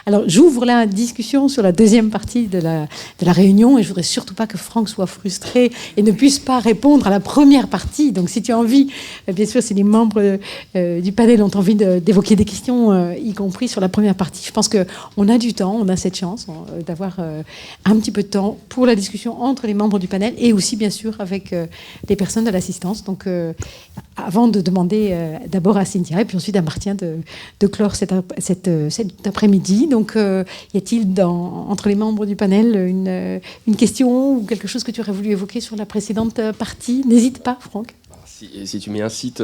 Alors, j'ouvre la discussion sur la deuxième partie de la réunion et je voudrais surtout pas que Franck soit frustré et ne puisse pas répondre à la première partie. Donc, si tu as envie, bien sûr, si les membres du panel ont envie d'évoquer des questions, y compris sur la première partie, je pense qu'on a du temps, on a cette chance d'avoir un petit peu de temps pour la discussion entre les membres du panel et aussi, bien sûr, avec les personnes de l'assistance. Donc, avant de demander d'abord à Cynthia et puis ensuite à Martien de clore cet après-midi. Donc, y a-t-il entre les membres du panel une question ou quelque chose que tu aurais voulu évoquer sur la précédente partie? N'hésite pas, Franck. Si tu m'incites,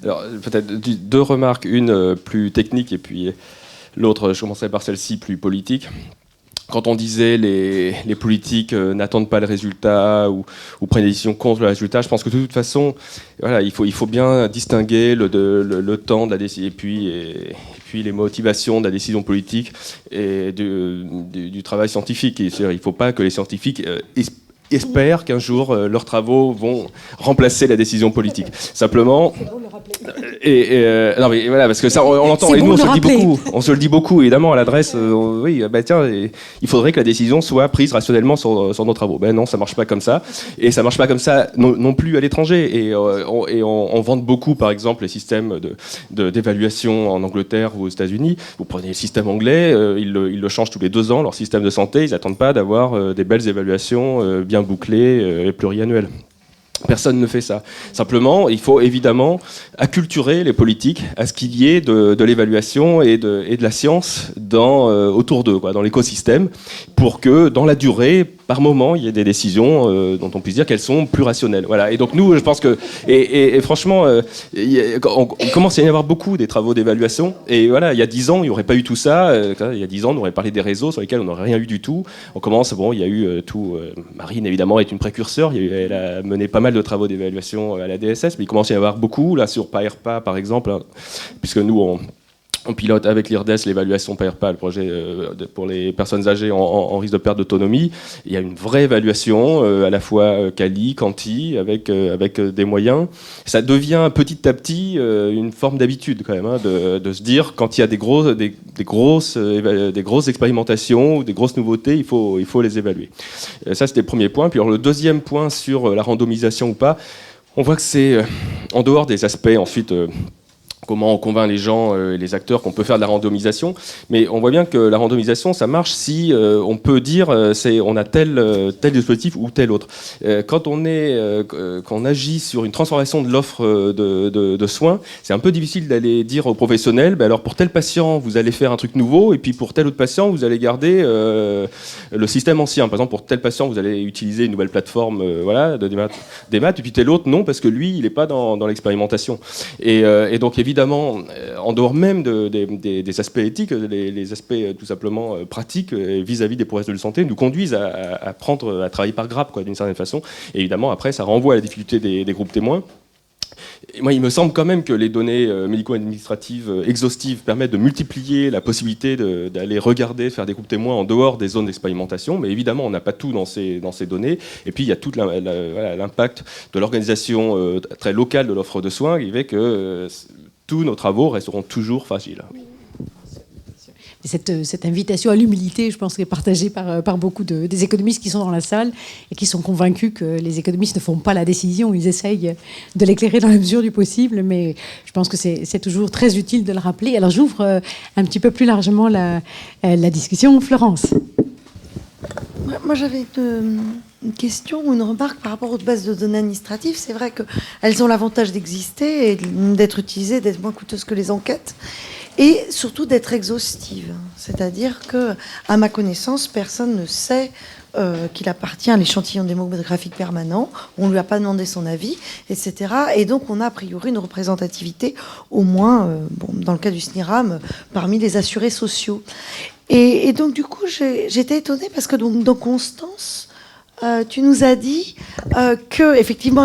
alors peut-être deux remarques, une plus technique et puis l'autre, je commencerai par celle-ci, plus politique. Quand on disait les politiques n'attendent pas le résultat ou prennent des décisions contre le résultat, je pense que de toute façon, voilà, il faut bien distinguer le temps de la décision et puis les motivations de la décision politique et du travail scientifique. Il ne faut pas que les scientifiques espèrent qu'un jour leurs travaux vont remplacer la décision politique. Simplement, non mais voilà, parce que ça on l'entend et nous on se le dit beaucoup évidemment à l'adresse. Oui, tiens, il faudrait que la décision soit prise rationnellement sur nos travaux. Ben non, ça marche pas comme ça, et ça marche pas comme ça non plus à l'étranger. Et on vante beaucoup, par exemple, les systèmes d'évaluation en Angleterre ou aux États-Unis. Vous prenez le système anglais, ils le changent tous les 2 ans, leur système de santé. Ils n'attendent pas d'avoir des belles évaluations bien bouclées et pluriannuelles. Personne ne fait ça. Simplement, il faut évidemment acculturer les politiques à ce qu'il y ait de l'évaluation et de la science autour d'eux, dans l'écosystème, pour que dans la durée, par moment, il y ait des décisions dont on puisse dire qu'elles sont plus rationnelles. Voilà. Et donc nous, je pense que, et franchement, on commence à y avoir beaucoup des travaux d'évaluation. Et voilà, il y a 10 ans, il n'y aurait pas eu tout ça. Il y a 10 ans, on aurait parlé des réseaux sur lesquels on n'aurait rien eu du tout. On commence, il y a eu tout. Marine, évidemment, est une précurseur. Elle a mené pas mal de travaux d'évaluation à la DSS, mais il commence à y avoir beaucoup, là, sur PAERPA, par exemple, puisque nous, on pilote avec l'IRDES l'évaluation PAERPA, le projet pour les personnes âgées en risque de perte d'autonomie. Il y a une vraie évaluation, à la fois quali, quanti, avec des moyens. Ça devient petit à petit une forme d'habitude quand même, de se dire quand il y a des grosses expérimentations ou des grosses nouveautés, il faut les évaluer. Ça, c'était le premier point. Puis alors, le deuxième point sur la randomisation ou pas, on voit que c'est en dehors des aspects ensuite. Comment on convainc les gens et les acteurs qu'on peut faire de la randomisation. Mais on voit bien que la randomisation, ça marche si on peut dire on a tel dispositif ou tel autre. Quand on agit sur une transformation de l'offre de soins, c'est un peu difficile d'aller dire aux professionnels, alors pour tel patient, vous allez faire un truc nouveau, et puis pour tel autre patient, vous allez garder le système ancien. Par exemple, pour tel patient, vous allez utiliser une nouvelle plateforme des maths, et puis tel autre, non, parce que lui, il n'est pas dans l'expérimentation. Et donc, évidemment, en dehors même des aspects éthiques, les aspects tout simplement pratiques vis-à-vis des professionnels de santé nous conduisent à travailler par grappe, d'une certaine façon. Et évidemment, après, ça renvoie à la difficulté des groupes témoins. Et moi, il me semble quand même que les données médico-administratives exhaustives permettent de multiplier la possibilité d'aller regarder, faire des groupes témoins en dehors des zones d'expérimentation. Mais évidemment, on n'a pas tout dans ces données. Et puis, il y a tout l'impact de l'organisation très locale de l'offre de soins qui fait que tous nos travaux resteront toujours fragiles. Cette invitation à l'humilité, je pense, est partagée par beaucoup des économistes qui sont dans la salle et qui sont convaincus que les économistes ne font pas la décision, ils essayent de l'éclairer dans la mesure du possible, mais je pense que c'est toujours très utile de le rappeler. Alors j'ouvre un petit peu plus largement la discussion. Florence. Moi, j'avais une question ou une remarque par rapport aux bases de données administratives. C'est vrai qu'elles ont l'avantage d'exister et d'être utilisées, d'être moins coûteuses que les enquêtes. Et surtout d'être exhaustive. C'est-à-dire que, à ma connaissance, personne ne sait qu'il appartient à l'échantillon démographique permanent. On ne lui a pas demandé son avis, etc. Et donc, on a a priori une représentativité, au moins, dans le cas du SNIRAM, parmi les assurés sociaux. Et donc, du coup, j'étais étonnée parce que dans Constance, tu nous as dit qu'effectivement,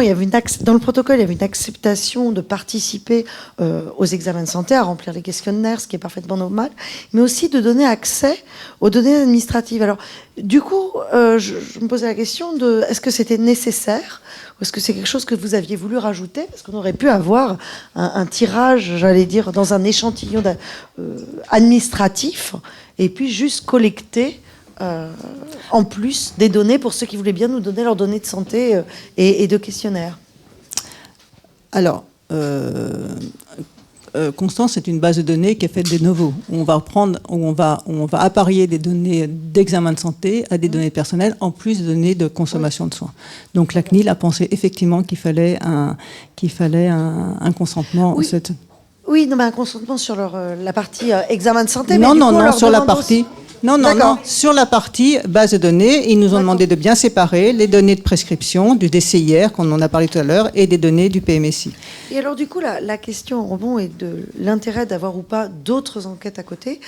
dans le protocole, il y avait une acceptation de participer aux examens de santé, à remplir les questionnaires, ce qui est parfaitement normal, mais aussi de donner accès aux données administratives. Alors, du coup, je me posais la question de est-ce que c'était nécessaire ou est-ce que c'est quelque chose que vous aviez voulu rajouter? Parce qu'on aurait pu avoir un tirage, j'allais dire, dans un échantillon administratif et puis juste collecter en plus des données pour ceux qui voulaient bien nous donner leurs données de santé et de questionnaires. Alors, Constance, c'est une base de données qui est faite de novo. On va apparier des données d'examen de santé à des données personnelles, en plus de données de consommation de soins. Donc la CNIL a pensé effectivement qu'il fallait un consentement. Oui. Oui, non, mais un consentement sur la partie examen de santé. Non, mais non, coup, non, sur la partie. Non, sur la partie base de données, ils nous ont demandé de bien séparer les données de prescription du DCIR, qu'on en a parlé tout à l'heure, et des données du PMSI. Et alors, du coup, la question en rebond est de l'intérêt d'avoir ou pas d'autres enquêtes à côté.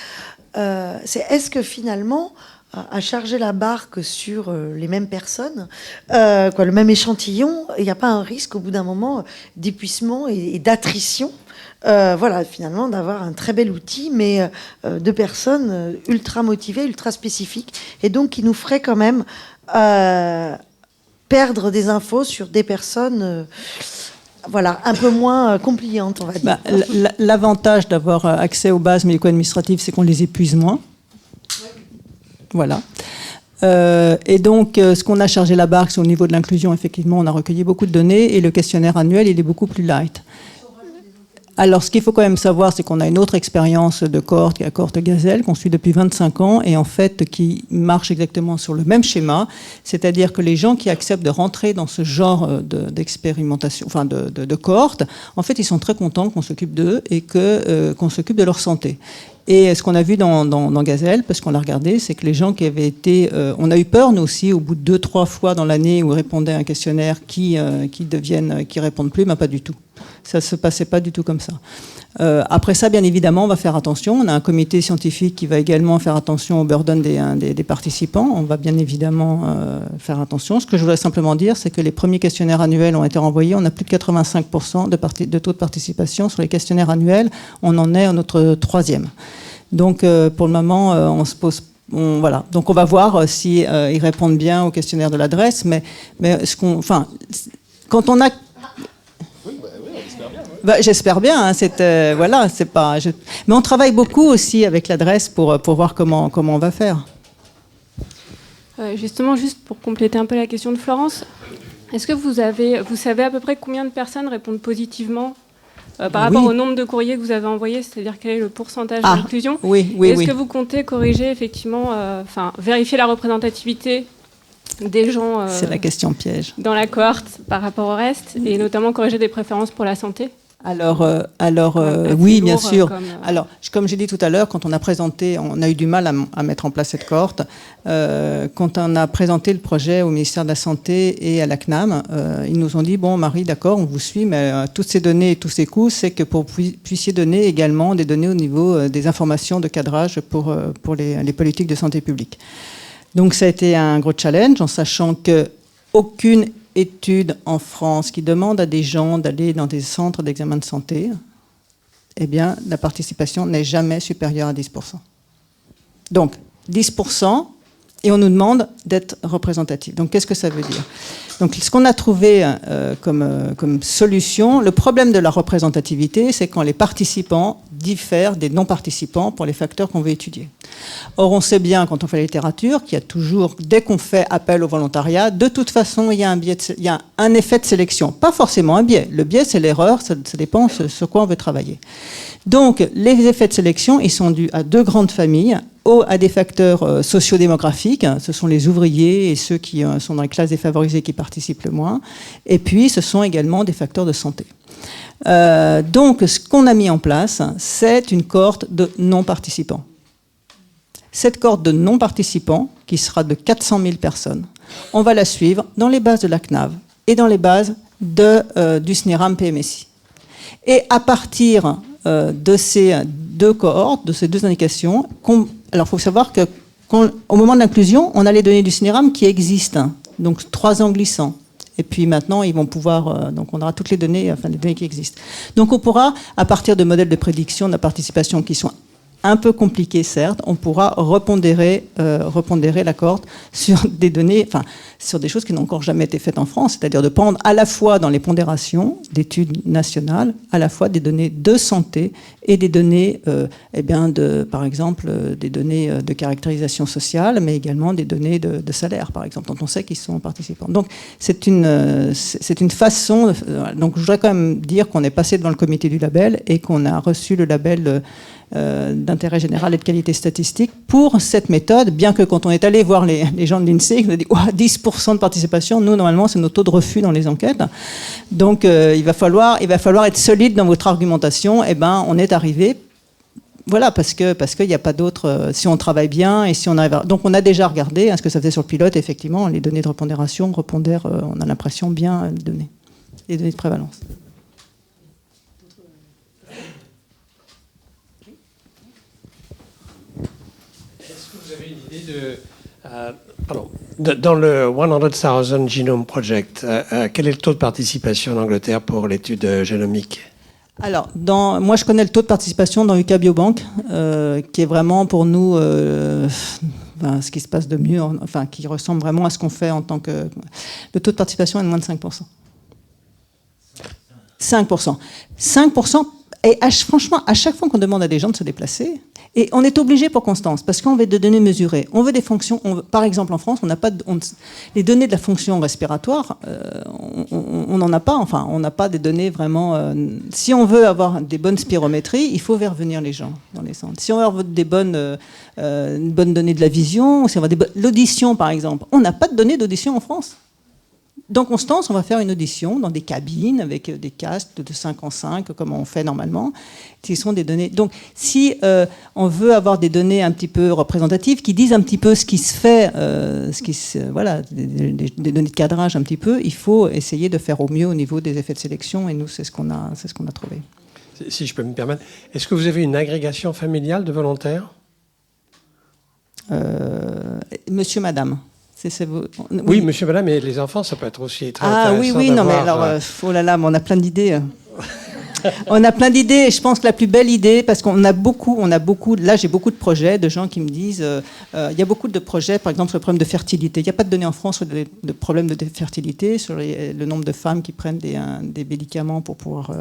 C'est est-ce que finalement, à charger la barque sur les mêmes personnes, le même échantillon, il n'y a pas un risque au bout d'un moment d'épuisement et d'attrition? Finalement, d'avoir un très bel outil, mais de personnes ultra motivées, ultra spécifiques, et donc qui nous ferait quand même perdre des infos sur des personnes un peu moins compliantes, on va dire. L'avantage d'avoir accès aux bases médico-administratives, c'est qu'on les épuise moins. Voilà. Et donc, ce qu'on a chargé la barque, c'est au niveau de l'inclusion, effectivement, on a recueilli beaucoup de données, et le questionnaire annuel, il est beaucoup plus light. Alors, ce qu'il faut quand même savoir, c'est qu'on a une autre expérience de cohorte, qui est la cohorte Gazelle, qu'on suit depuis 25 ans, et en fait, qui marche exactement sur le même schéma, c'est-à-dire que les gens qui acceptent de rentrer dans ce genre d'expérimentation, de cohorte, en fait, ils sont très contents qu'on s'occupe d'eux et qu'on s'occupe de leur santé. Et ce qu'on a vu dans Gazelle, parce qu'on l'a regardé, c'est que les gens qui avaient été... on a eu peur, nous aussi, au bout de 2-3 fois dans l'année où ils répondaient à un questionnaire, qui répondent plus, mais pas du tout. Ça ne se passait pas du tout comme ça. Après ça, bien évidemment, on va faire attention. On a un comité scientifique qui va également faire attention au burden des participants. On va bien évidemment faire attention. Ce que je voudrais simplement dire, c'est que les premiers questionnaires annuels ont été renvoyés. On a plus de 85% de taux de participation sur les questionnaires annuels. On en est à notre 3e. Donc, pour le moment, on se pose... voilà. Donc, on va voir si ils répondent bien au questionnaire de l'adresse. Mais quand on a... j'espère bien. Hein, c'est pas. Mais on travaille beaucoup aussi avec l'adresse pour voir comment on va faire. Justement, juste pour compléter un peu la question de Florence, est-ce que vous savez à peu près combien de personnes répondent positivement par rapport au nombre de courriers que vous avez envoyés, c'est-à-dire quel est le pourcentage d'inclusion? Oui. Est-ce que vous comptez corriger effectivement, vérifier la représentativité des gens c'est la question piège dans la cohorte par rapport au reste, et notamment corriger des préférences pour la santé? Alors oui, bien sûr. Alors, comme j'ai dit tout à l'heure, quand on a présenté, on a eu du mal à mettre en place cette cohorte. Quand on a présenté le projet au ministère de la Santé et à la CNAM, ils nous ont dit, bon, Marie, d'accord, on vous suit, mais toutes ces données et tous ces coûts, c'est que vous puissiez donner également des données au niveau des informations de cadrage pour les politiques de santé publique. Donc, ça a été un gros challenge, en sachant qu'aucune étude en France qui demande à des gens d'aller dans des centres d'examen de santé, eh bien, la participation n'est jamais supérieure à 10%. Donc, 10%, et on nous demande d'être représentatif. Donc, qu'est-ce que ça veut dire? Donc, ce qu'on a trouvé comme solution, le problème de la représentativité, c'est quand les participants diffèrent des non-participants pour les facteurs qu'on veut étudier. Or, on sait bien, quand on fait la littérature, qu'il y a toujours, dès qu'on fait appel au volontariat, de toute façon, il y a un effet de sélection. Pas forcément un biais. Le biais, c'est l'erreur, ça dépend sur quoi on veut travailler. Donc, les effets de sélection, ils sont dus à 2 grandes familles, à des facteurs sociodémographiques, ce sont les ouvriers et ceux qui sont dans les classes défavorisées qui participent le moins, et puis ce sont également des facteurs de santé. Donc, ce qu'on a mis en place, c'est une cohorte de non-participants. Cette cohorte de non-participants, qui sera de 400 000 personnes, on va la suivre dans les bases de la CNAV et dans les bases du SNIRAM PMSI. Et à partir de ces 2 cohortes, de ces 2 indications, alors il faut savoir qu'au moment de l'inclusion, on a les données du SNIRAM qui existent, donc 3 ans glissants. Et puis maintenant, ils vont pouvoir, donc on aura toutes les données qui existent. Donc on pourra, à partir de modèles de prédiction de la participation qui sont un peu compliqué, certes, on pourra repondérer la cohorte sur des données, enfin, sur des choses qui n'ont encore jamais été faites en France, c'est-à-dire de prendre à la fois dans les pondérations d'études nationales, à la fois des données de santé et des données, par exemple, des données de caractérisation sociale, mais également des données de salaire, par exemple, dont on sait qu'ils sont participants. Donc, c'est une façon. Donc, je voudrais quand même dire qu'on est passé devant le comité du label et qu'on a reçu le label d'intérêt général et de qualité statistique pour cette méthode, bien que quand on est allé voir les gens de l'INSEE, on a dit 10% de participation, nous normalement c'est nos taux de refus dans les enquêtes, donc il va falloir être solide dans votre argumentation. Et on est arrivé, voilà, parce qu'il n'y a pas d'autre, si on travaille bien et si on arrive donc on a déjà regardé ce que ça faisait sur le pilote, effectivement les données de repondération repondèrent, on a l'impression bien les données de prévalence. Dans le 100,000 Genome Project, quel est le taux de participation en Angleterre pour l'étude génomique? Alors, moi je connais le taux de participation dans UK Biobank, qui est vraiment pour nous ce qui se passe de mieux, enfin qui ressemble vraiment à ce qu'on fait en tant que... Le taux de participation est de moins de 5%. 5%. 5%. Et franchement, à chaque fois qu'on demande à des gens de se déplacer, et on est obligé pour Constance, parce qu'on veut des données mesurées, on veut des fonctions. Par exemple, en France, on n'a pas les données de la fonction respiratoire, on n'en a pas. Enfin, on n'a pas des données vraiment. Si on veut avoir des bonnes spirométries, il faut faire venir les gens dans les centres. Si on veut avoir une bonne donnée de la vision, si on veut l'audition, par exemple, on n'a pas de données d'audition en France. Dans Constance, on va faire une audition dans des cabines avec des casques de 5 en 5, comme on fait normalement, qui sont des données. Donc, si on veut avoir des données un petit peu représentatives, qui disent un petit peu ce qui se fait, des données de cadrage un petit peu, il faut essayer de faire au mieux au niveau des effets de sélection. Et nous, c'est ce qu'on a trouvé. Si je peux me permettre, est-ce que vous avez une agrégation familiale de volontaires? Monsieur, madame. Oui, monsieur, madame, et les enfants, ça peut être aussi très intéressant. Oui, non, mais alors, oh là là, mais on a plein d'idées. On a plein d'idées, et je pense que la plus belle idée, parce qu'on a beaucoup, là j'ai beaucoup de projets, de gens qui me disent, il y a beaucoup de projets, par exemple sur le problème de fertilité. Il n'y a pas de données en France sur de problèmes de fertilité, sur le nombre de femmes qui prennent des médicaments pour pouvoir,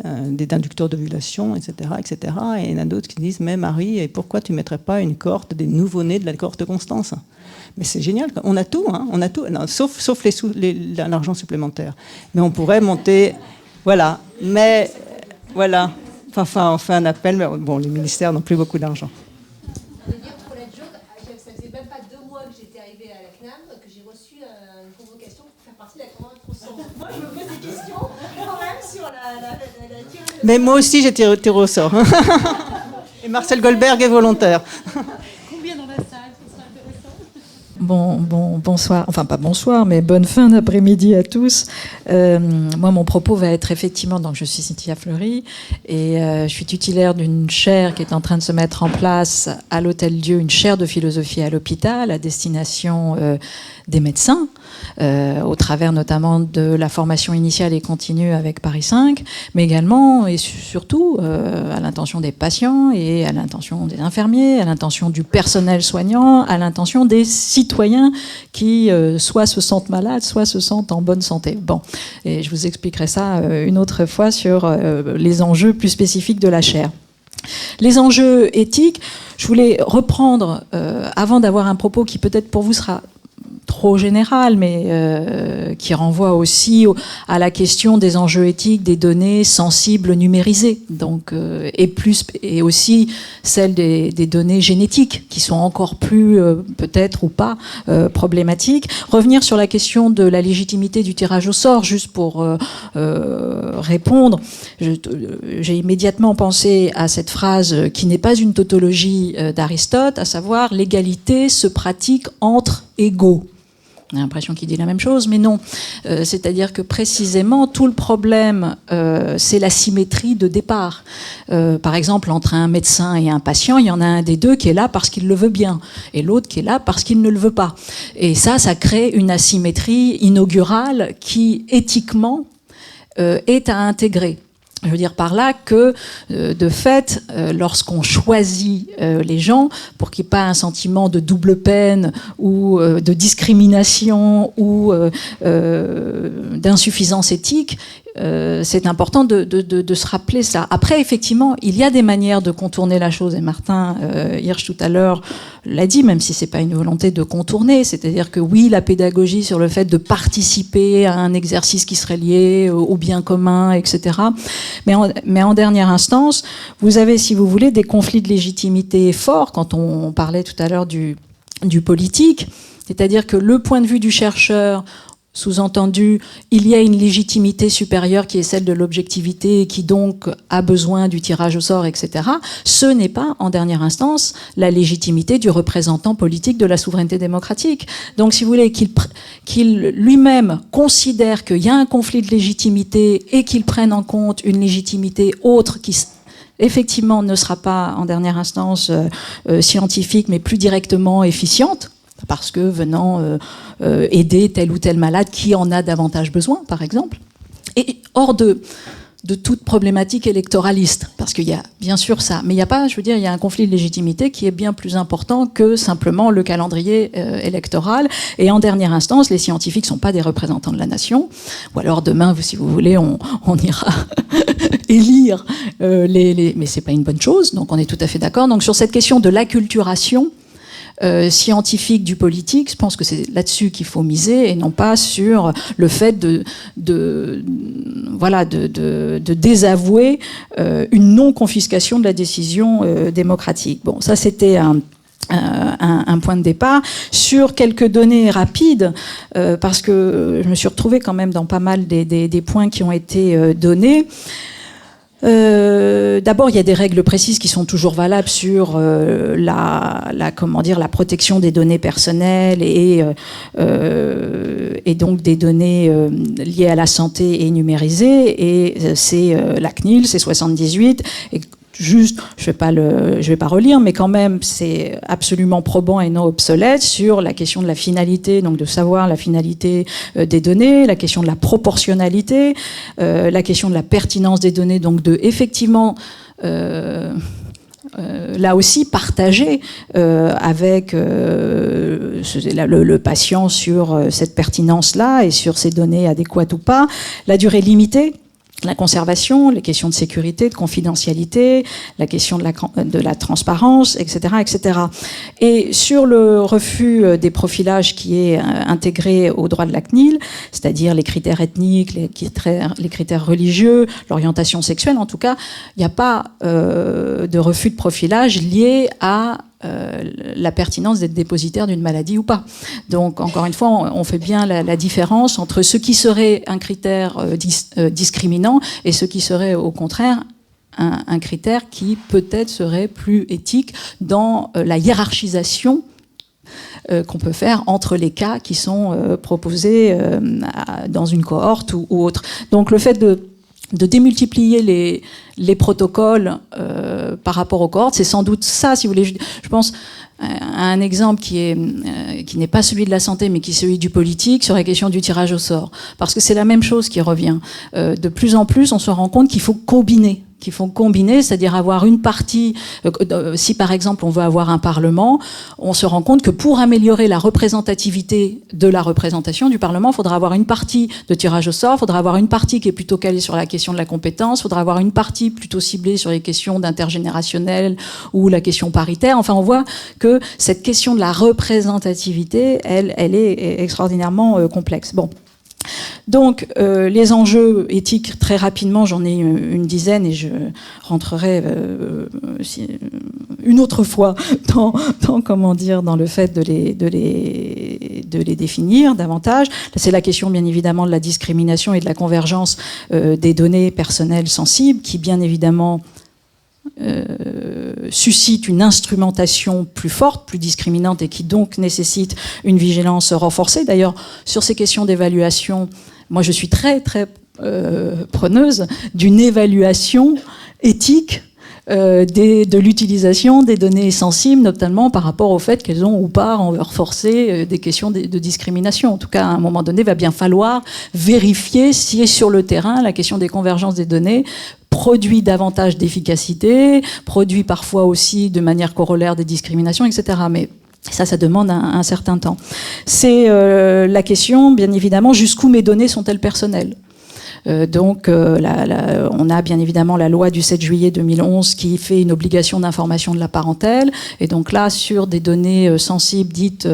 des inducteurs d'ovulation, etc., etc. Et il y en a d'autres qui disent, mais Marie, et pourquoi tu ne mettrais pas une cohorte des nouveau-nés de la cohorte de Constance? Mais c'est génial, on a tout, on a tout, non, sauf l'argent supplémentaire. Mais on pourrait monter, voilà, mais voilà, enfin on fait un appel, mais bon, les ministères n'ont plus beaucoup d'argent. Ça faisait même pas 2 mois que j'étais arrivée à la CNAM, que j'ai reçu une convocation pour faire partie de la 80%. Moi, je me pose des questions quand même sur la tirage. Mais moi aussi, j'ai tiré au sort. Et Marcel Goldberg est volontaire. Combien dans la salle? Bonsoir, enfin pas bonsoir, mais bonne fin d'après-midi à tous. Moi, mon propos va être effectivement, donc je suis Cynthia Fleury et je suis titulaire d'une chaire qui est en train de se mettre en place à l'Hôtel-Dieu, une chaire de philosophie à l'hôpital à destination des médecins, au travers notamment de la formation initiale et continue avec Paris 5, mais également et surtout à l'intention des patients et à l'intention des infirmiers, à l'intention du personnel soignant, à l'intention des citoyens qui soit se sentent malades, soit se sentent en bonne santé. Bon, et je vous expliquerai ça une autre fois sur les enjeux plus spécifiques de la chaire. Les enjeux éthiques, je voulais reprendre, avant d'avoir un propos qui peut-être pour vous sera trop général, mais qui renvoie aussi à la question des enjeux éthiques des données sensibles numérisées, donc et aussi celle des données génétiques qui sont encore plus peut-être ou pas problématiques. Revenir sur la question de la légitimité du tirage au sort, juste pour répondre. J'ai immédiatement pensé à cette phrase qui n'est pas une tautologie d'Aristote, à savoir l'égalité se pratique entre égaux. On a l'impression qu'il dit la même chose, mais non. C'est-à-dire que précisément, tout le problème, c'est la symétrie de départ. Par exemple, entre un médecin et un patient, il y en a un des deux qui est là parce qu'il le veut bien, et l'autre qui est là parce qu'il ne le veut pas. Et ça crée une asymétrie inaugurale qui, éthiquement, est à intégrer. Je veux dire par là que, de fait, lorsqu'on choisit les gens, pour qu'il n'y ait pas un sentiment de double peine ou de discrimination ou d'insuffisance éthique, c'est important de se rappeler ça. Après, effectivement, il y a des manières de contourner la chose, et Martin Hirsch tout à l'heure l'a dit, même si c'est pas une volonté de contourner, c'est-à-dire que oui, la pédagogie sur le fait de participer à un exercice qui serait lié au bien commun, etc. Mais en dernière instance, vous avez, si vous voulez, des conflits de légitimité forts, quand on parlait tout à l'heure du politique, c'est-à-dire que le point de vue du chercheur, sous-entendu, il y a une légitimité supérieure qui est celle de l'objectivité et qui donc a besoin du tirage au sort, etc. Ce n'est pas, en dernière instance, la légitimité du représentant politique de la souveraineté démocratique. Donc, si vous voulez, qu'il lui-même considère qu'il y a un conflit de légitimité et qu'il prenne en compte une légitimité autre qui effectivement ne sera pas, en dernière instance, scientifique, mais plus directement efficiente, parce que venant aider tel ou tel malade qui en a davantage besoin, par exemple, et hors de toute problématique électoraliste, parce qu'il y a bien sûr ça, mais il n'y a pas, je veux dire, il y a un conflit de légitimité qui est bien plus important que simplement le calendrier électoral, et en dernière instance, les scientifiques ne sont pas des représentants de la nation, ou alors demain, si vous voulez, on ira élire mais c'est pas une bonne chose, donc on est tout à fait d'accord. Donc sur cette question de l'acculturation scientifique du politique, je pense que c'est là-dessus qu'il faut miser et non pas sur le fait de désavouer une non-confiscation de la décision démocratique. Bon, ça c'était un point de départ. Sur quelques données rapides, parce que je me suis retrouvée quand même dans pas mal des points qui ont été donnés. D'abord, il y a des règles précises qui sont toujours valables sur la protection des données personnelles et donc des données liées à la santé et numérisées. Et c'est la CNIL, c'est 78. Et juste, je vais pas relire, mais quand même, c'est absolument probant et non obsolète sur la question de la finalité, donc de savoir la finalité des données, la question de la proportionnalité, la question de la pertinence des données, donc de effectivement là aussi partager avec le patient sur cette pertinence-là et sur ces données adéquates ou pas, la durée limitée, la conservation, les questions de sécurité, de confidentialité, la question de la transparence, etc., etc. Et sur le refus des profilages qui est intégré au droit de la CNIL, c'est-à-dire les critères ethniques, les critères religieux, l'orientation sexuelle, en tout cas, il n'y a pas de refus de profilage lié à la pertinence d'être dépositaire d'une maladie ou pas. Donc, encore une fois, on fait bien la différence entre ce qui serait un critère discriminant et ce qui serait, au contraire, un critère qui peut-être serait plus éthique dans la hiérarchisation qu'on peut faire entre les cas qui sont proposés dans une cohorte ou autre. Donc, le fait de démultiplier les protocoles par rapport aux cohortes, c'est sans doute ça, si vous voulez. Je pense à un exemple qui n'est pas celui de la santé, mais qui est celui du politique, sur la question du tirage au sort. Parce que c'est la même chose qui revient. De plus en plus, on se rend compte qu'il faut combiner, c'est-à-dire avoir une partie, si par exemple on veut avoir un Parlement, on se rend compte que pour améliorer la représentativité de la représentation du Parlement, il faudra avoir une partie de tirage au sort, il faudra avoir une partie qui est plutôt calée sur la question de la compétence, il faudra avoir une partie plutôt ciblée sur les questions d'intergénérationnel ou la question paritaire. Enfin, on voit que cette question de la représentativité, elle est extraordinairement complexe. Bon. Donc, les enjeux éthiques, très rapidement, j'en ai une dizaine et je rentrerai une autre fois dans le fait de les définir davantage. C'est la question, bien évidemment, de la discrimination et de la convergence des données personnelles sensibles, qui, bien évidemment, suscite une instrumentation plus forte, plus discriminante et qui donc nécessite une vigilance renforcée. D'ailleurs, sur ces questions d'évaluation, moi je suis très très preneuse d'une évaluation éthique de l'utilisation des données sensibles, notamment par rapport au fait qu'elles ont ou pas renforcé des questions de discrimination. En tout cas, à un moment donné, il va bien falloir vérifier si sur le terrain, la question des convergences des données produit davantage d'efficacité, produit parfois aussi de manière corollaire des discriminations, etc. Mais ça demande un certain temps. C'est la question, bien évidemment, jusqu'où mes données sont-elles personnelles ? Donc, on a bien évidemment la loi du 7 juillet 2011 qui fait une obligation d'information de la parentèle. Et donc là, sur des données sensibles dites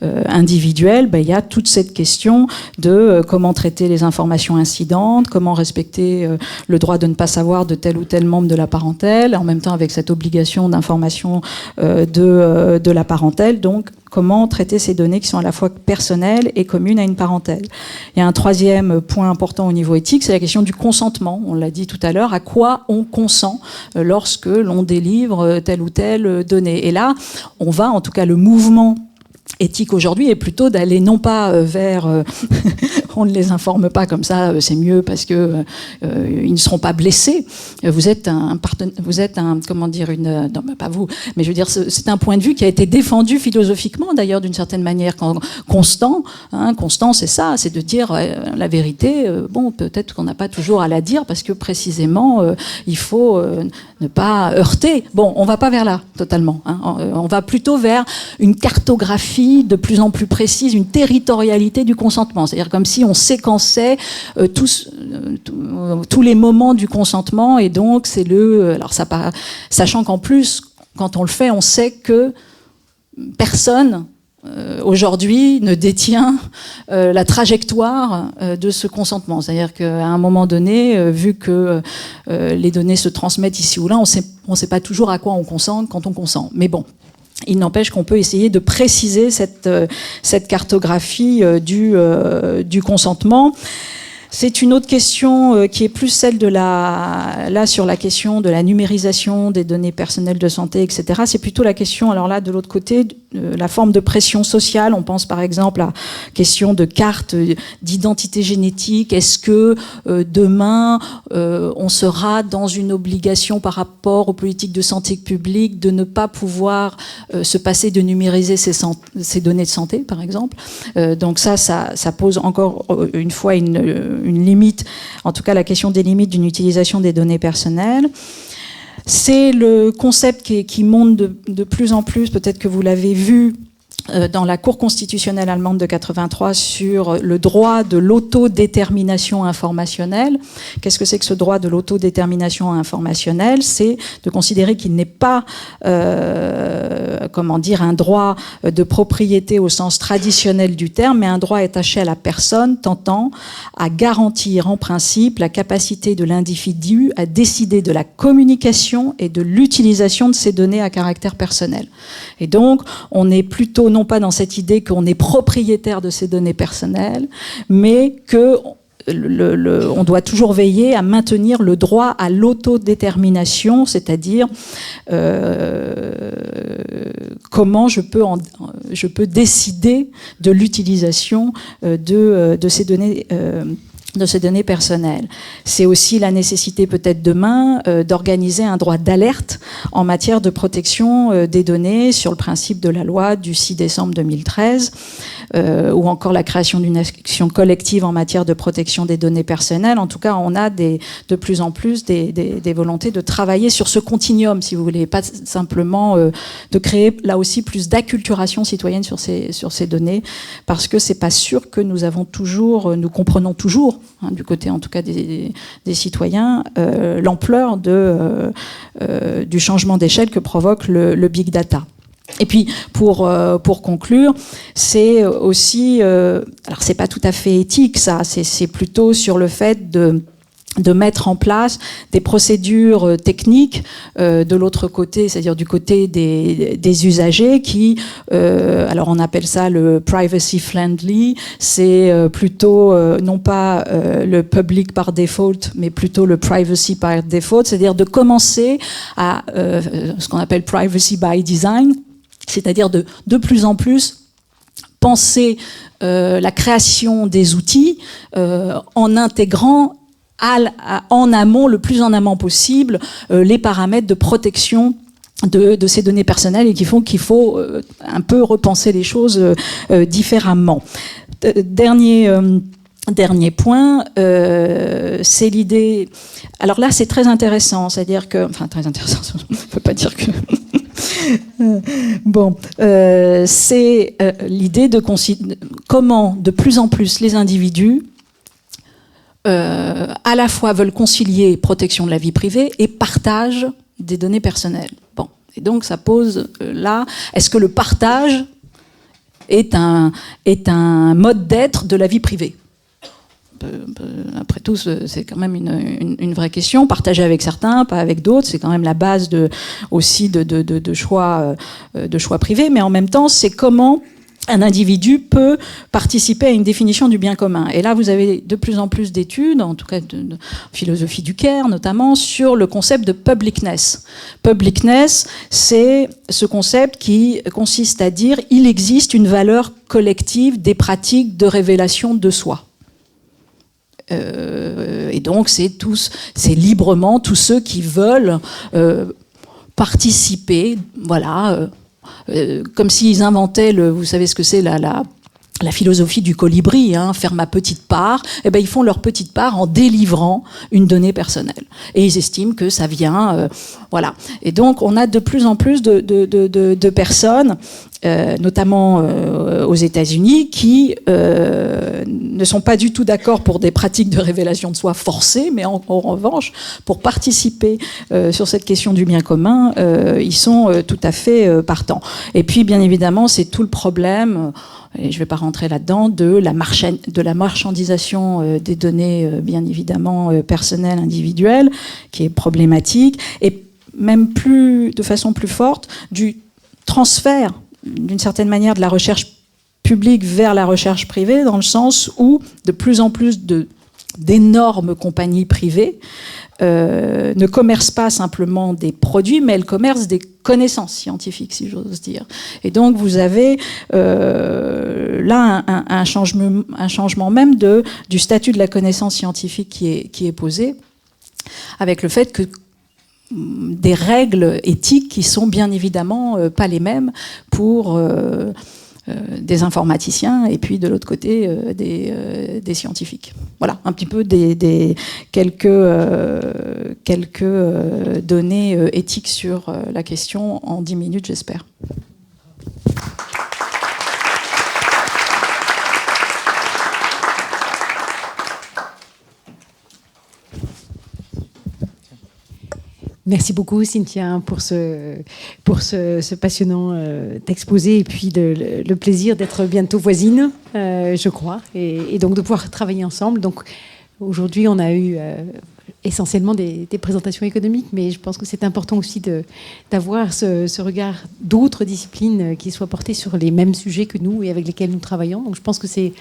individuelles, il y a toute cette question de comment traiter les informations incidentes, comment respecter le droit de ne pas savoir de tel ou tel membre de la parentèle, en même temps avec cette obligation d'information de la parentèle. Donc, comment traiter ces données qui sont à la fois personnelles et communes à une parentèle. Il y a un troisième point important au niveau éthique, c'est la question du consentement. On l'a dit tout à l'heure, à quoi on consent lorsque l'on délivre telle ou telle donnée. Et là, on va, en tout cas le mouvement éthique aujourd'hui est plutôt d'aller non pas vers on ne les informe pas comme ça, c'est mieux parce que ils ne seront pas blessés. Vous êtes un comment dire non, pas vous, mais je veux dire c'est un point de vue qui a été défendu philosophiquement d'ailleurs d'une certaine manière. Constant, c'est ça, c'est de dire la vérité. Bon, peut-être qu'on n'a pas toujours à la dire parce que précisément il faut ne pas heurter. Bon, on va pas vers là totalement. On va plutôt vers une cartographie de plus en plus précise, une territorialité du consentement. C'est-à-dire comme si on séquençait tous les moments du consentement, et donc c'est sachant qu'en plus, quand on le fait, on sait que personne aujourd'hui ne détient la trajectoire de ce consentement. C'est-à-dire qu'à un moment donné, vu que les données se transmettent ici ou là, on sait pas toujours à quoi on consent quand on consent. Mais bon. Il n'empêche qu'on peut essayer de préciser cette cartographie du consentement. C'est une autre question qui est plus celle sur la question de la numérisation des données personnelles de santé, etc. C'est plutôt la question, alors là, de l'autre côté, la forme de pression sociale. On pense par exemple à la question de carte d'identité génétique. Est-ce que demain, on sera dans une obligation par rapport aux politiques de santé publique de ne pas pouvoir se passer de numériser ces données de santé, par exemple. Donc ça pose encore une fois une limite, en tout cas la question des limites d'une utilisation des données personnelles. C'est le concept qui monte de plus en plus, peut-être que vous l'avez vu dans la Cour constitutionnelle allemande de 83 sur le droit de l'autodétermination informationnelle. Qu'est-ce que c'est que ce droit de l'autodétermination informationnelle ? C'est de considérer qu'il n'est pas un droit de propriété au sens traditionnel du terme, mais un droit attaché à la personne tentant à garantir en principe la capacité de l'individu à décider de la communication et de l'utilisation de ces données à caractère personnel. Et donc, on est plutôt non pas dans cette idée qu'on est propriétaire de ces données personnelles, mais que on doit toujours veiller à maintenir le droit à l'autodétermination, c'est-à-dire comment je peux décider de l'utilisation de ces données personnelles. C'est aussi la nécessité peut-être demain d'organiser un droit d'alerte en matière de protection des données sur le principe de la loi du 6 décembre 2013 ou encore la création d'une action collective en matière de protection des données personnelles. En tout cas, on a de plus en plus des volontés de travailler sur ce continuum, si vous voulez, pas simplement de créer là aussi plus d'acculturation citoyenne sur ces données, parce que c'est pas sûr que nous comprenons toujours, du côté en tout cas des citoyens, l'ampleur du changement d'échelle que provoque le big data. Et puis pour conclure, c'est aussi, alors c'est pas tout à fait éthique ça, c'est plutôt sur le fait de mettre en place des procédures techniques de l'autre côté, c'est-à-dire du côté des usagers qui, alors on appelle ça le privacy friendly, c'est plutôt non pas le public par default, mais plutôt le privacy by default, c'est-à-dire de commencer à ce qu'on appelle privacy by design, c'est-à-dire de plus en plus penser la création des outils en intégrant en amont, le plus en amont possible, les paramètres de protection de ces données personnelles et qui font qu'il faut un peu repenser les choses différemment. Dernier dernier point, c'est l'idée... Alors là, c'est très intéressant, c'est-à-dire que... Enfin, très intéressant, on ne peut pas dire que... Bon, c'est l'idée de comment, de plus en plus, les individus à la fois veulent concilier protection de la vie privée et partage des données personnelles. Bon, et donc ça pose là, est-ce que le partage est un mode d'être de la vie privée ? Après tout, c'est quand même une vraie question. Partager avec certains, pas avec d'autres, c'est quand même la base aussi de choix privés. Mais en même temps, c'est comment un individu peut participer à une définition du bien commun. Et là, vous avez de plus en plus d'études, en tout cas de philosophie du care notamment, sur le concept de publicness. Publicness, c'est ce concept qui consiste à dire il existe une valeur collective des pratiques de révélation de soi. Et donc, c'est librement tous ceux qui veulent participer, voilà, comme s'ils inventaient, vous savez ce que c'est la philosophie du colibri, hein, faire ma petite part, eh ben, ils font leur petite part en délivrant une donnée personnelle. Et ils estiment que ça vient... voilà. Et donc, on a de plus en plus de personnes, notamment aux États-Unis, qui ne sont pas du tout d'accord pour des pratiques de révélation de soi forcées, mais en revanche, pour participer sur cette question du bien commun, ils sont tout à fait partants. Et puis, bien évidemment, c'est tout le problème... et je ne vais pas rentrer là-dedans, de la marchandisation des données, bien évidemment, personnelles, individuelles, qui est problématique, et même de façon plus forte, du transfert, d'une certaine manière, de la recherche publique vers la recherche privée, dans le sens où de plus en plus d'énormes compagnies privées ne commercent pas simplement des produits, mais elles commercent des connaissances scientifiques, si j'ose dire. Et donc, vous avez là un changement même du statut de la connaissance scientifique qui est posé, avec le fait que des règles éthiques qui sont bien évidemment pas les mêmes pour des informaticiens et puis de l'autre côté des scientifiques. Voilà, un petit peu quelques données éthiques sur la question en 10 minutes, j'espère. Merci beaucoup, Cynthia, pour ce passionnant exposé et puis le plaisir d'être bientôt voisine, je crois, et donc de pouvoir travailler ensemble. Donc aujourd'hui, on a eu essentiellement des présentations économiques, mais je pense que c'est important aussi d'avoir ce regard d'autres disciplines qui soient portées sur les mêmes sujets que nous et avec lesquels nous travaillons. Donc je pense que c'est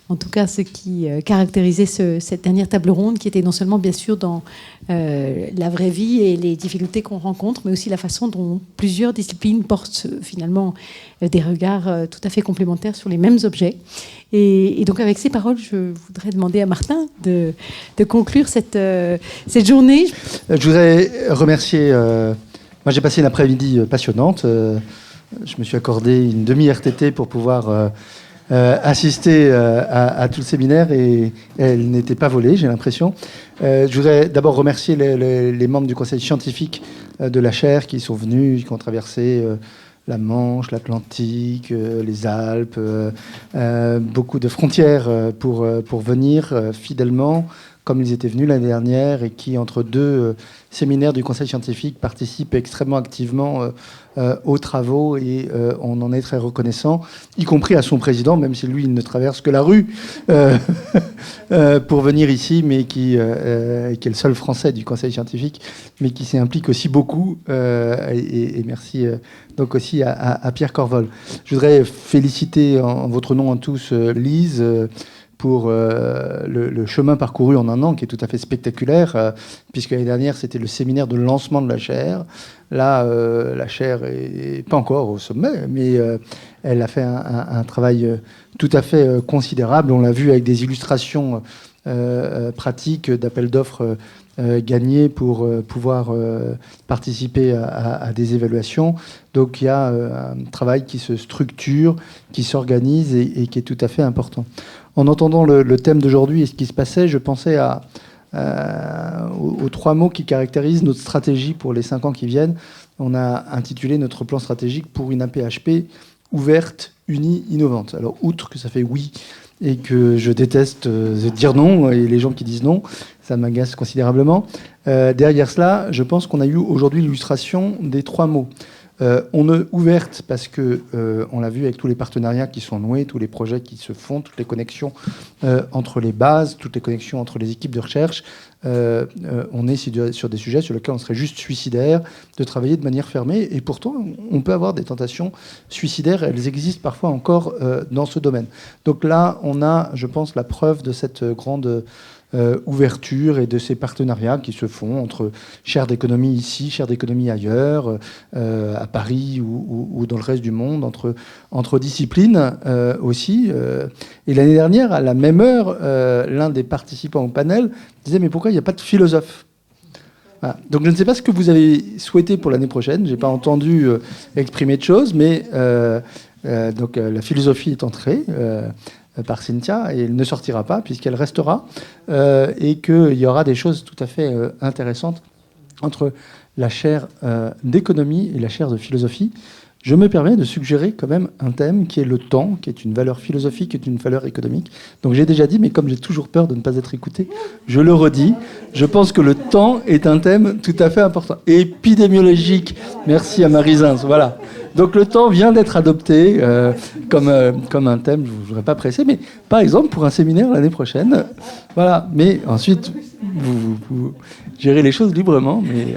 en tout cas ce qui caractérisait cette dernière table ronde, qui était non seulement bien sûr dans la vraie vie et les difficultés qu'on rencontre, mais aussi la façon dont plusieurs disciplines portent finalement des regards tout à fait complémentaires sur les mêmes objets. Et donc avec ces paroles, je voudrais demander à Martin de conclure cette journée. Je voudrais remercier... moi, j'ai passé une après-midi passionnante. Je me suis accordé une demi-RTT pour pouvoir assister à tout le séminaire et elle n'était pas volée, j'ai l'impression. Je voudrais d'abord remercier les membres du conseil scientifique de la chaire qui sont venus, qui ont traversé... la Manche, l'Atlantique, les Alpes, beaucoup de frontières pour venir fidèlement, comme ils étaient venus l'année dernière, et qui, entre deux séminaires du Conseil scientifique, participent extrêmement activement aux travaux, et on en est très reconnaissant, y compris à son président, même si lui, il ne traverse que la rue pour venir ici, mais qui est le seul Français du Conseil scientifique, mais qui s'implique aussi beaucoup, et merci donc aussi à Pierre Corvol. Je voudrais féliciter en votre nom à tous Lise pour le chemin parcouru en un an, qui est tout à fait spectaculaire, puisque l'année dernière, c'était le séminaire de lancement de la chaire. Là, la chaire n'est pas encore au sommet, mais elle a fait un travail tout à fait considérable. On l'a vu avec des illustrations pratiques d'appels d'offres gagner pour pouvoir participer à des évaluations. Donc il y a un travail qui se structure, qui s'organise et qui est tout à fait important. En entendant le thème d'aujourd'hui et ce qui se passait, je pensais aux 3 mots qui caractérisent notre stratégie pour les 5 ans qui viennent. On a intitulé notre plan stratégique pour une AP-HP ouverte, unie, innovante. Alors, outre que ça fait oui et que je déteste dire non, et les gens qui disent non, ça m'agace considérablement, derrière cela, je pense qu'on a eu aujourd'hui l'illustration des 3 mots. On est ouverte parce que on l'a vu avec tous les partenariats qui sont noués, tous les projets qui se font, toutes les connexions entre les bases, toutes les connexions entre les équipes de recherche. On est sur des sujets sur lesquels on serait juste suicidaire de travailler de manière fermée. Et pourtant, on peut avoir des tentations suicidaires. Elles existent parfois encore dans ce domaine. Donc là, on a, je pense, la preuve de cette grande ouverture et de ces partenariats qui se font entre chaires d'économie ici, chaires d'économie ailleurs, à Paris ou dans le reste du monde, entre disciplines aussi. Et l'année dernière, à la même heure, l'un des participants au panel disait « Mais pourquoi il n'y a pas de philosophe ?» Voilà. Donc je ne sais pas ce que vous avez souhaité pour l'année prochaine. Je n'ai pas entendu exprimer de choses, mais donc la philosophie est entrée par Cynthia, et elle ne sortira pas puisqu'elle restera, et qu'il y aura des choses tout à fait intéressantes entre la chaire d'économie et la chaire de philosophie. Je me permets de suggérer quand même un thème qui est le temps, qui est une valeur philosophique, qui est une valeur économique. Donc j'ai déjà dit, mais comme j'ai toujours peur de ne pas être écouté, je le redis. Je pense que le temps est un thème tout à fait important. Épidémiologique, merci à Marie Zins, voilà. Donc le temps vient d'être adopté comme un thème, je ne voudrais pas presser, mais par exemple pour un séminaire l'année prochaine. Voilà, mais ensuite, vous gérez les choses librement, mais...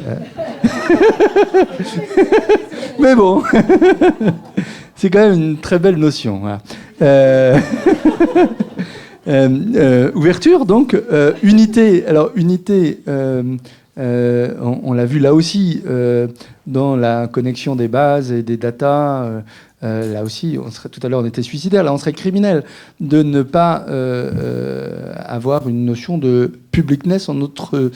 mais bon, c'est quand même une très belle notion. Voilà. Ouverture, donc, unité. Alors, unité, on l'a vu là aussi, dans la connexion des bases et des datas. Là aussi, tout à l'heure, on était suicidaire. Là, on serait criminel de ne pas avoir une notion de publicness en notre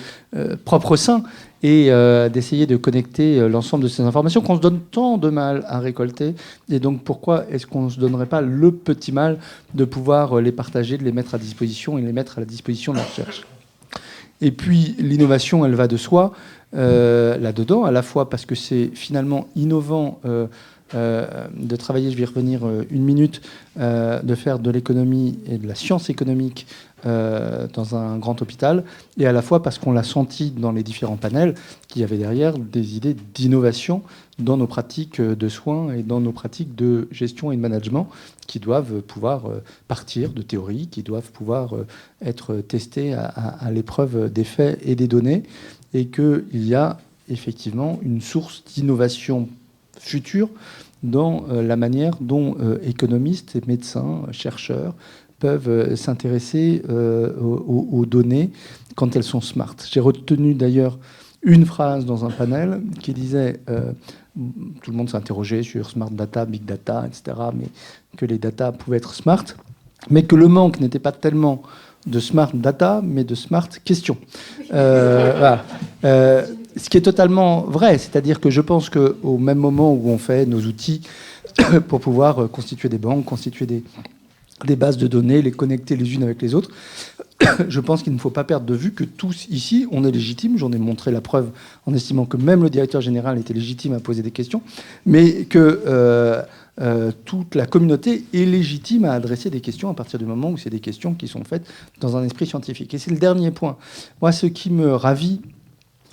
propre sein et d'essayer de connecter l'ensemble de ces informations qu'on se donne tant de mal à récolter. Et donc, pourquoi est-ce qu'on ne se donnerait pas le petit mal de pouvoir les partager, de les mettre à disposition et les mettre à la disposition de la recherche ? Et puis, l'innovation, elle va de soi là-dedans, à la fois parce que c'est finalement innovant de travailler, je vais y revenir une minute, de faire de l'économie et de la science économique dans un grand hôpital, et à la fois parce qu'on l'a senti dans les différents panels qu'il y avait derrière des idées d'innovation dans nos pratiques de soins et dans nos pratiques de gestion et de management qui doivent pouvoir partir de théories, qui doivent pouvoir être testées à l'épreuve des faits et des données, et qu'il y a effectivement une source d'innovation future dans la manière dont économistes et médecins, chercheurs peuvent s'intéresser aux données quand elles sont smart. J'ai retenu d'ailleurs une phrase dans un panel qui disait, tout le monde s'est interrogé sur smart data, big data, etc., mais que les data pouvaient être smart, mais que le manque n'était pas tellement de smart data, mais de smart questions. Voilà. Ce qui est totalement vrai, c'est-à-dire que je pense qu'au même moment où on fait nos outils pour pouvoir constituer des banques, constituer des bases de données, les connecter les unes avec les autres, je pense qu'il ne faut pas perdre de vue que tous ici, on est légitime. J'en ai montré la preuve en estimant que même le directeur général était légitime à poser des questions, mais que toute la communauté est légitime à adresser des questions à partir du moment où c'est des questions qui sont faites dans un esprit scientifique. Et c'est le dernier point. Moi, ce qui me ravit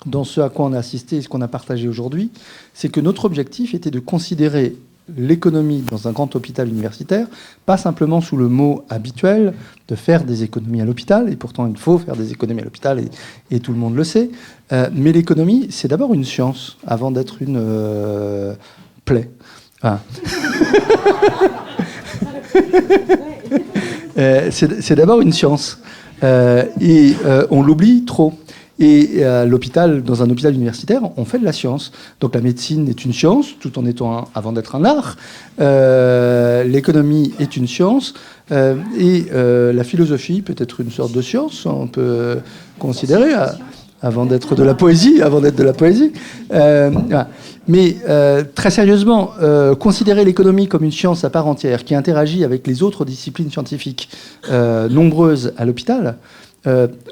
dans ce à quoi on a assisté et ce qu'on a partagé aujourd'hui, c'est que notre objectif était de considérer l'économie dans un grand hôpital universitaire, pas simplement sous le mot habituel de faire des économies à l'hôpital, et pourtant il faut faire des économies à l'hôpital, et tout le monde le sait, mais l'économie, c'est d'abord une science, avant d'être une plaie. Enfin, c'est d'abord une science, et on l'oublie trop. Et à l'hôpital, dans un hôpital universitaire, on fait de la science. Donc la médecine est une science, tout en étant avant d'être un art. L'économie est une science. Et la philosophie peut être une sorte de science, on peut considérer. avant d'être de la poésie, Voilà. Mais très sérieusement, considérer l'économie comme une science à part entière qui interagit avec les autres disciplines scientifiques nombreuses à l'hôpital,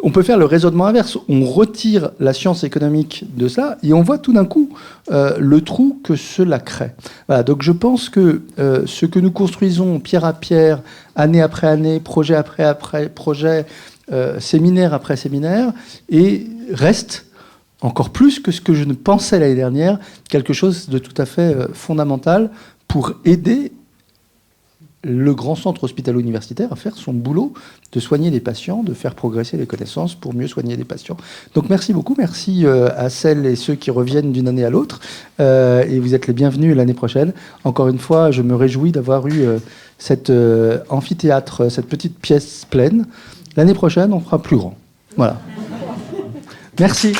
on peut faire le raisonnement inverse. On retire la science économique de cela et on voit tout d'un coup le trou que cela crée. Voilà, donc je pense que ce que nous construisons pierre à pierre, année après année, projet après projet, séminaire après séminaire, et reste, encore plus que ce que je ne pensais l'année dernière, quelque chose de tout à fait fondamental pour aider le grand centre hospitalo-universitaire à faire son boulot de soigner les patients, de faire progresser les connaissances pour mieux soigner les patients. Donc merci beaucoup, merci à celles et ceux qui reviennent d'une année à l'autre, et vous êtes les bienvenus l'année prochaine. Encore une fois, je me réjouis d'avoir eu cet amphithéâtre, cette petite pièce pleine. L'année prochaine, on fera plus grand. Voilà. Merci.